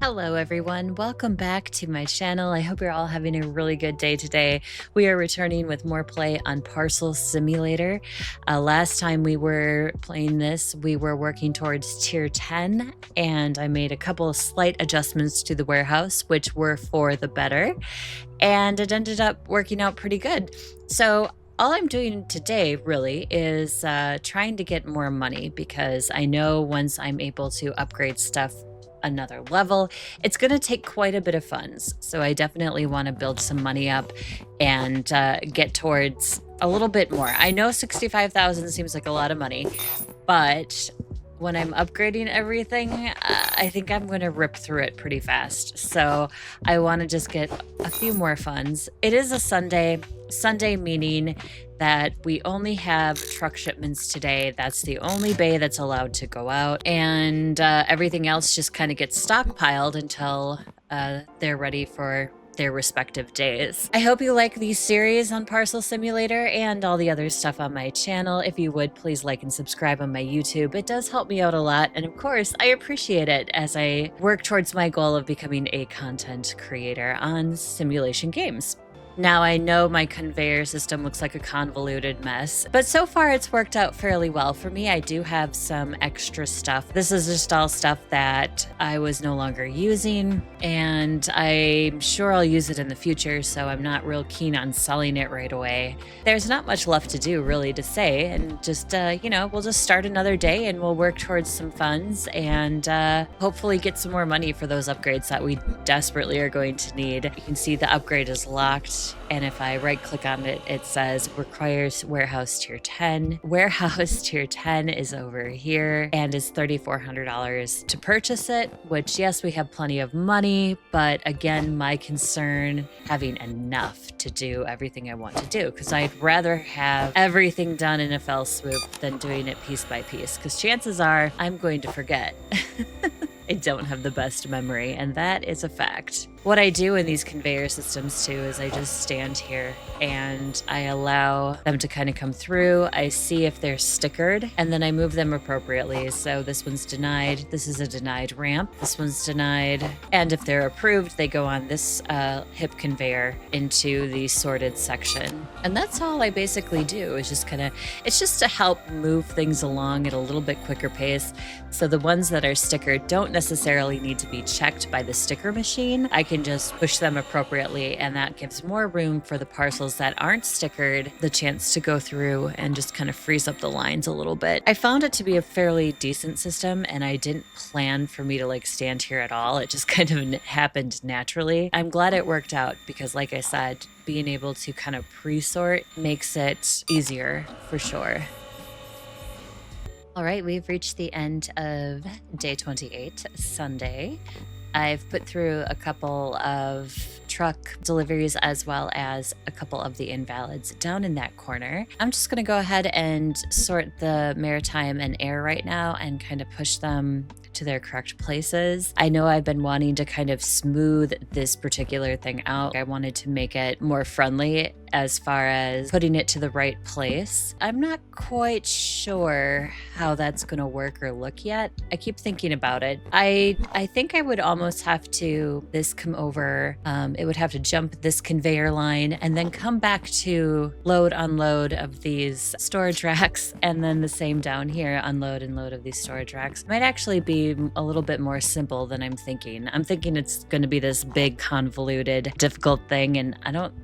Hello everyone, welcome back to my channel. I hope you're all having a really good day today. We are returning with more play on Parcel Simulator. Last time we were playing this, we were working towards tier 10, and I made a couple of slight adjustments to the warehouse, which were for the better, and it ended up working out pretty good. So all I'm doing today really is trying to get more money, because I know once I'm able to upgrade stuff another level, it's going to take quite a bit of funds. So I definitely want to build some money up and get towards a little bit more. I know 65,000 seems like a lot of money, but when I'm upgrading everything, I think I'm going to rip through it pretty fast. So I want to just get a few more funds. It is a Sunday meaning that we only have truck shipments today. That's the only bay that's allowed to go out, and everything else just kind of gets stockpiled until they're ready for their respective days. I hope you like these series on Parcel Simulator and all the other stuff on my channel. If you would, please like and subscribe on my YouTube. It does help me out a lot, and of course, I appreciate it as I work towards my goal of becoming a content creator on simulation games. Now, I know my conveyor system looks like a convoluted mess, but so far it's worked out fairly well for me. I do have some extra stuff. This is just all stuff that I was no longer using, and I'm sure I'll use it in the future, so I'm not real keen on selling it right away. There's not much left to do, really, to say, and just, we'll just start another day and we'll work towards some funds and hopefully get some more money for those upgrades that we desperately are going to need. You can see the upgrade is locked. And if I right click on it, it says requires warehouse tier 10. Warehouse tier 10 is over here and is $3,400 to purchase it, which, yes, we have plenty of money, but again, my concern having enough to do everything I want to do, because I'd rather have everything done in a fell swoop than doing it piece by piece, because chances are I'm going to forget. I don't have the best memory, and that is a fact. What I do in these conveyor systems too is I just stand here and I allow them to kind of come through. I see if they're stickered, and then I move them appropriately. So this one's denied. This is a denied ramp. This one's denied. And if they're approved, they go on this hip conveyor into the sorted section. And that's all I basically do, is just it's just to help move things along at a little bit quicker pace. So the ones that are stickered don't necessarily need to be checked by the sticker machine. I can just push them appropriately, and that gives more room for the parcels that aren't stickered the chance to go through and just kind of freeze up the lines a little bit. I found it to be a fairly decent system, and I didn't plan for me to stand here at all. It just kind of happened naturally. I'm glad it worked out, because like I said, being able to kind of pre-sort makes it easier for sure. All right, we've reached the end of day 28, Sunday. I've put through a couple of truck deliveries as well as a couple of the invalids down in that corner. I'm just going to go ahead and sort the maritime and air right now and kind of push them to their correct places. I know I've been wanting to kind of smooth this particular thing out. I wanted to make it more friendly as far as putting it to the right place. I'm not quite sure how that's going to work or look yet. I keep thinking about it. I think I would almost have to come over. It would have to jump this conveyor line and then come back to load, unload of these storage racks, and then the same down here, unload and load of these storage racks. Might actually be a little bit more simple than I'm thinking. I'm thinking it's going to be this big, convoluted, difficult thing, and I don't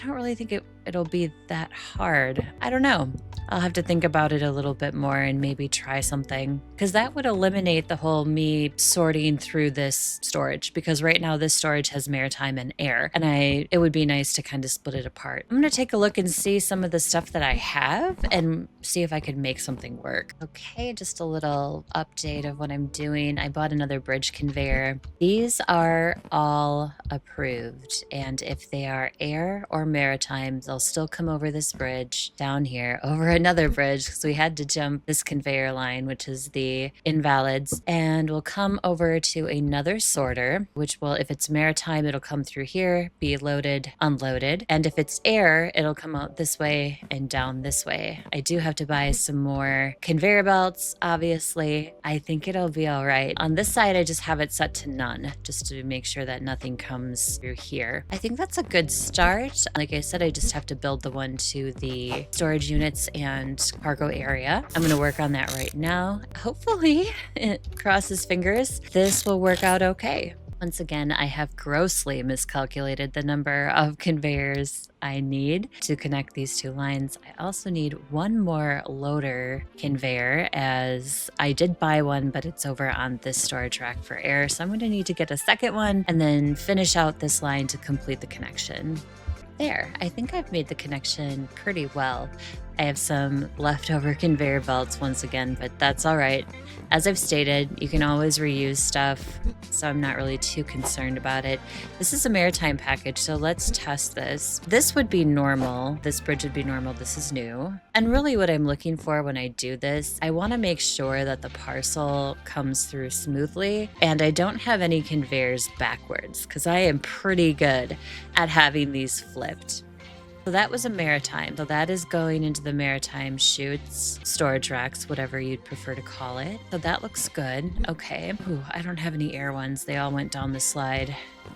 really think it'll be that hard. I don't know. I'll have to think about it a little bit more and maybe try something, because that would eliminate the whole me sorting through this storage, because right now this storage has maritime and air, and it would be nice to kind of split it apart. I'm going to take a look and see some of the stuff that I have and see if I could make something work. Okay, just a little update of what I'm doing. I bought another bridge conveyor. These are all approved, and if they are air or maritime, they'll it'll still come over this bridge down here, over another bridge, because we had to jump this conveyor line, which is the invalids, and we'll come over to another sorter, which will, if it's maritime, it'll come through here, be loaded, unloaded, and if it's air, it'll come out this way and down this way. I do have to buy some more conveyor belts, obviously. I think it'll be all right. On this side, I just have it set to none, just to make sure that nothing comes through here. I think that's a good start. Like I said, I just have to build the one to the storage units and cargo area. I'm going to work on that right now. Hopefully, crosses fingers, this will work out okay. Once again, I have grossly miscalculated the number of conveyors I need to connect these two lines. I also need one more loader conveyor, as I did buy one, but it's over on this storage rack for air. So I'm going to need to get a second one and then finish out this line to complete the connection. There, I think I've made the connection pretty well. I have some leftover conveyor belts once again, but that's all right. As I've stated, you can always reuse stuff, so I'm not really too concerned about it. This is a maritime package, so let's test this. This would be normal. This bridge would be normal. This is new. And really what I'm looking for when I do this, I want to make sure that the parcel comes through smoothly and I don't have any conveyors backwards, because I am pretty good at having these flipped. So that was a maritime. So that is going into the maritime chutes, storage racks, whatever you'd prefer to call it. So that looks good. Okay. Ooh, I don't have any air ones. They all went down the slide.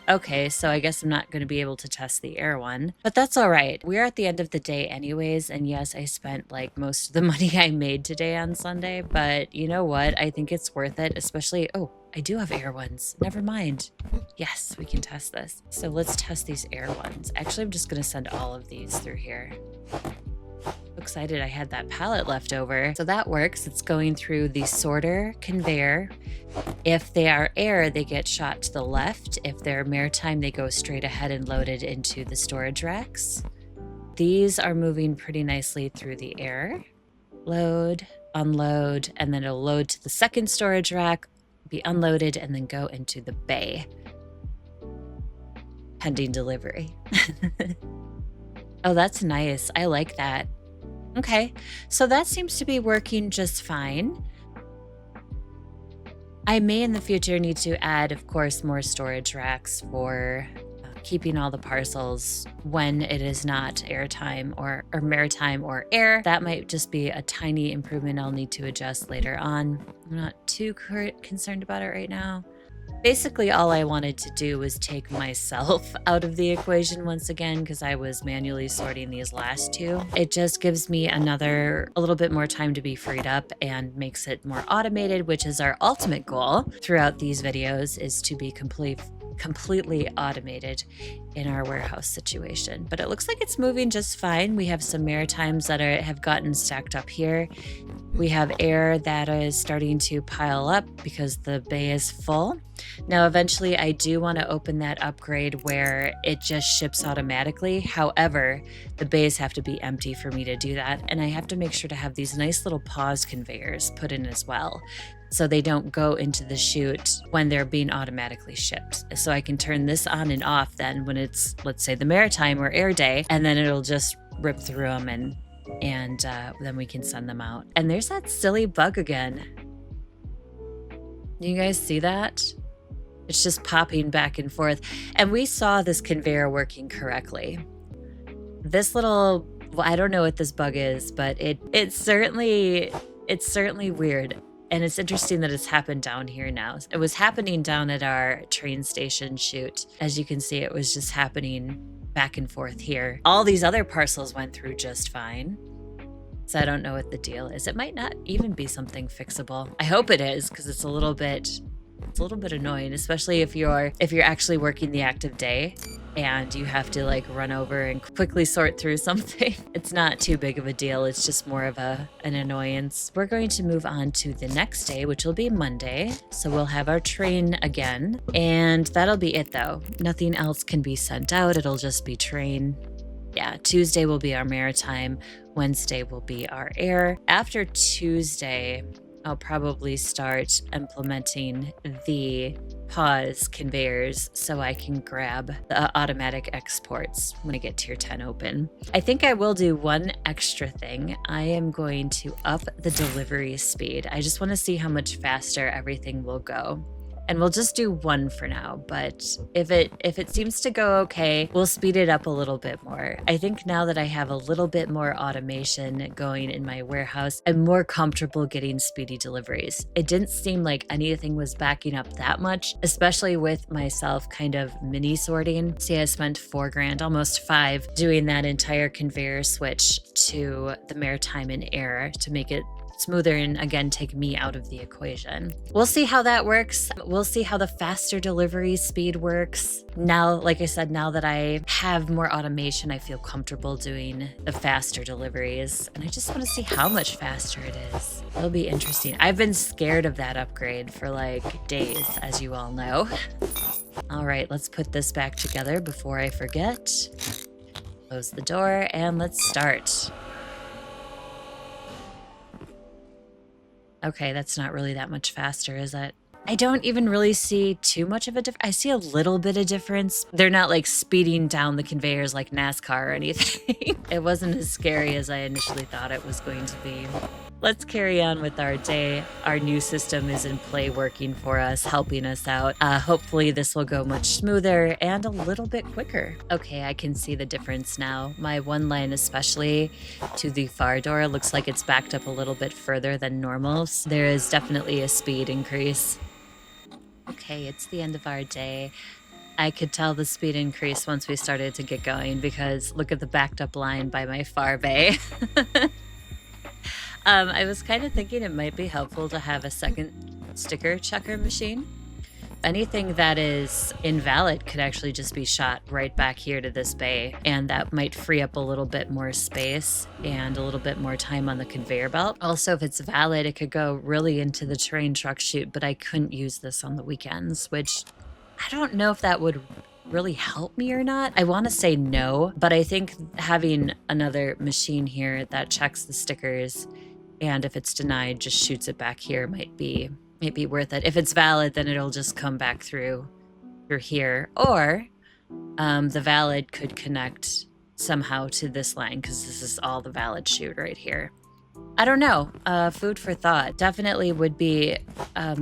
Okay, so I guess I'm not going to be able to test the air one, but that's all right. We're at the end of the day anyways, and yes, I spent like most of the money I made today on Sunday, but you know what? I think it's worth it, especially, oh, I do have air ones. Never mind. Yes, we can test this. So let's test these air ones. Actually, I'm just going to send all of these through here. Excited I had that pallet left over. So that works. It's going through the sorter conveyor. If they are air, they get shot to the left. If they're maritime, they go straight ahead and loaded into the storage racks. These are moving pretty nicely through the air. Load, unload, and then it'll load to the second storage rack, be unloaded, and then go into the bay. Pending delivery. Oh, that's nice. I like that. Okay, so that seems to be working just fine. I may in the future need to add, of course, more storage racks for keeping all the parcels when it is not airtime or maritime or air. That might just be a tiny improvement I'll need to adjust later on. I'm not too concerned about it right now. Basically, all I wanted to do was take myself out of the equation once again, because I was manually sorting these last two. It just gives me a little bit more time to be freed up and makes it more automated, which is our ultimate goal throughout these videos, is to be completely automated in our warehouse situation. But it looks like it's moving just fine. We have some maritimes that have gotten stacked up here. We have air that is starting to pile up because the bay is full. Now, eventually, I do want to open that upgrade where it just ships automatically. However, the bays have to be empty for me to do that. And I have to make sure to have these nice little pause conveyors put in as well, so they don't go into the chute when they're being automatically shipped. So I can turn this on and off then when it's, let's say, the maritime or air day, and then it'll just rip through them and then we can send them out. And there's that silly bug again. You guys see that? It's just popping back and forth. And we saw this conveyor working correctly. This little, well, I don't know what this bug is, but it's certainly weird. And it's interesting that it's happened down here now. It was happening down at our train station chute. As you can see, it was just happening back and forth here. All these other parcels went through just fine. So I don't know what the deal is. It might not even be something fixable. I hope it is, because it's a little bit annoying, especially if you're actually working the active day and you have to like run over and quickly sort through something. It's not too big of a deal. It's just more of an annoyance. We're going to move on to the next day, which will be Monday. So we'll have our train again, and that'll be it though. Nothing else can be sent out. It'll just be train. Yeah, Tuesday will be our maritime. Wednesday will be our air. After Tuesday, I'll probably start implementing the pause conveyors so I can grab the automatic exports when I get tier 10 open. I think I will do one extra thing. I am going to up the delivery speed. I just want to see how much faster everything will go. And we'll just do one for now, but if it seems to go okay, we'll speed it up a little bit more. I think now that I have a little bit more automation going in my warehouse, I'm more comfortable getting speedy deliveries. It didn't seem like anything was backing up that much, especially with myself kind of mini sorting. See, I spent $4 grand, almost 5, doing that entire conveyor switch to the maritime and air to make it smoother and again take me out of the equation. We'll see how that works. We'll see how the faster delivery speed works. Now, like I said, now that I have more automation, I feel comfortable doing the faster deliveries, and I just want to see how much faster it is. It'll be interesting. I've been scared of that upgrade for like days, as you all know. All right, let's put this back together before I forget. Close the door and let's start. Okay, that's not really that much faster, is it? I don't even really see too much of a difference. I see a little bit of difference. They're not like speeding down the conveyors like NASCAR or anything. It wasn't as scary as I initially thought it was going to be. Let's carry on with our day. Our new system is in play, working for us, helping us out. Hopefully this will go much smoother and a little bit quicker. Okay, I can see the difference now. My one line, especially to the far door, looks like it's backed up a little bit further than normal. So there is definitely a speed increase. Okay, it's the end of our day. I could tell the speed increase once we started to get going because look at the backed up line by my far bay. I was kind of thinking it might be helpful to have a second sticker checker machine. Anything that is invalid could actually just be shot right back here to this bay, and that might free up a little bit more space and a little bit more time on the conveyor belt. Also, if it's valid, it could go really into the terrain truck chute, but I couldn't use this on the weekends, which I don't know if that would really help me or not. I want to say no, but I think having another machine here that checks the stickers, and if it's denied, just shoots it back here might be worth it. If it's valid, then it'll just come back through here. Or the valid could connect somehow to this line because this is all the valid chute right here. I don't know. Food for thought. Definitely would be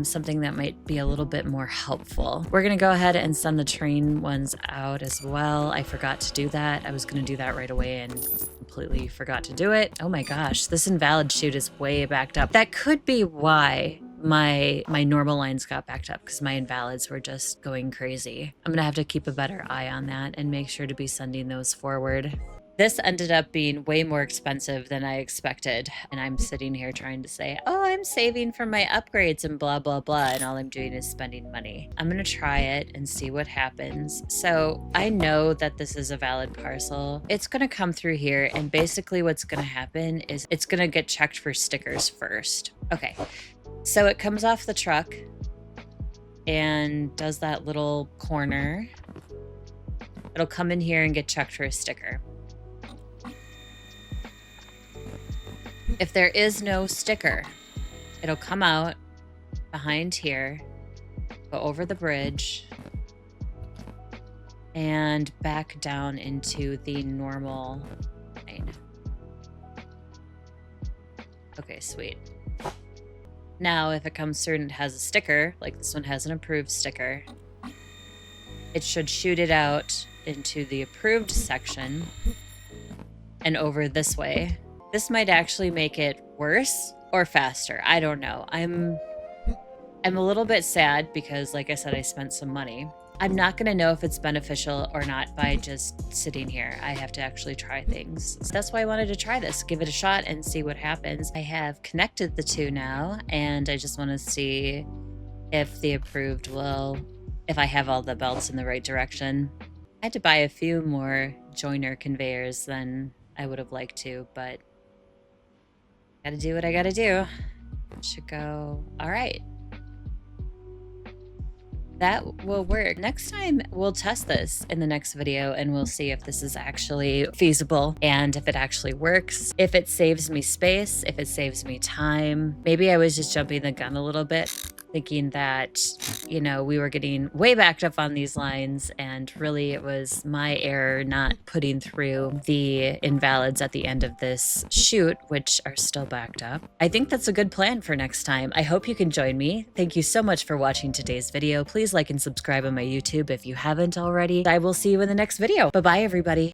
something that might be a little bit more helpful. We're going to go ahead and send the train ones out as well. I forgot to do that. I was going to do that right away and completely forgot to do it. Oh my gosh, this invalid chute is way backed up. That could be why my normal lines got backed up, because my invalids were just going crazy. I'm gonna have to keep a better eye on that and make sure to be sending those forward. This ended up being way more expensive than I expected, and I'm sitting here trying to say, oh, I'm saving for my upgrades and blah, blah, blah, and all I'm doing is spending money. I'm gonna try it and see what happens. So I know that this is a valid parcel. It's gonna come through here, and basically what's gonna happen is it's gonna get checked for stickers first. Okay, so it comes off the truck and does that little corner. It'll come in here and get checked for a sticker. If there is no sticker, it'll come out behind here, go over the bridge, and back down into the normal line. Okay, sweet. Now, if it comes through and it has a sticker, like this one has an approved sticker, it should shoot it out into the approved section and over this way. This might actually make it worse or faster. I don't know. I'm a little bit sad because, like I said, I spent some money. I'm not going to know if it's beneficial or not by just sitting here. I have to actually try things. So that's why I wanted to try this, give it a shot and see what happens. I have connected the two now, and I just want to see if the approved will, if I have all the belts in the right direction. I had to buy a few more joiner conveyors than I would have liked to, but gotta do what I gotta do. Should go. All right. That will work. Next time, we'll test this in the next video and we'll see if this is actually feasible and if it actually works, if it saves me space, if it saves me time. Maybe I was just jumping the gun a little bit, thinking that, you know, we were getting way backed up on these lines, and really it was my error not putting through the invalids at the end of this chute, which are still backed up. I think that's a good plan for next time. I hope you can join me. Thank you so much for watching today's video. Please like and subscribe on my YouTube if you haven't already. I will see you in the next video. Bye-bye, everybody.